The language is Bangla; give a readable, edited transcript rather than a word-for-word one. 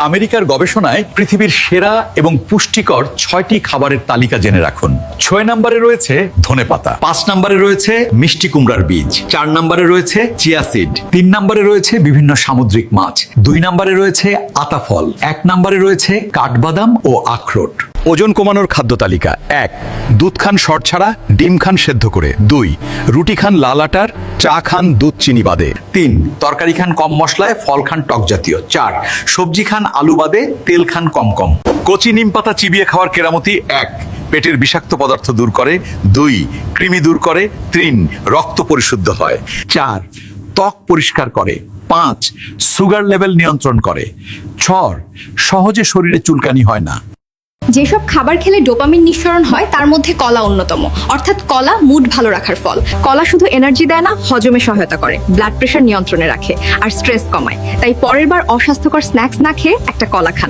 আমেরিকার গবেষণায় পৃথিবীর সেরা এবং পুষ্টিকর 6টি খাবারের তালিকা জেনে রাখুন। 6 নম্বরে রয়েছে ধনেপাতা, 5 নম্বরে রয়েছে মিষ্টি কুমড়ার বীজ, 4 নম্বরে রয়েছে চিয়া সিড, 3 নম্বরে রয়েছে বিভিন্ন সামুদ্রিক মাছ, 2 নম্বরে রয়েছে আতা ফল, 1 নম্বরে রয়েছে কাঠবাদাম ও আখরোট। ওজন কমানোর খাদ্য তালিকা: 1. দুধ খান শর্ট ছাড়া, ডিম খান সেদ্ধ করে। 2. রুটি খান লাল আটার, চা খান দুধ চিনি বাদে। 3. তরকারি খান কম মশলায়, ফল খান টক জাতীয়। 4. সবজি খান আলু বাদে, তেল খান কম কম। কচি নিম পাতা চিবিয়ে খাওয়ার কেরামতি: 1. পেটের বিষাক্ত পদার্থ দূর করে। 2. কৃমি দূর করে। 3. রক্ত পরিশুদ্ধ হয়। 4. ত্বক পরিষ্কার করে। 5. সুগার লেভেল নিয়ন্ত্রণ করে। 6. সহজে শরীরে চুলকানি হয় না। যেসব খাবার খেলে ডোপামিন নিঃসরণ হয় তার মধ্যে কলা অন্যতম। অর্থাৎ কলা মুড ভালো রাখার ফল। কলা শুধু এনার্জি দেয় না, হজমে সহায়তা করে, ব্লাড প্রেশার নিয়ন্ত্রণে রাখে আর স্ট্রেস কমায়। তাই পরের বার অস্বাস্থ্যকর স্ন্যাক্স না খেয়ে একটা কলা খান।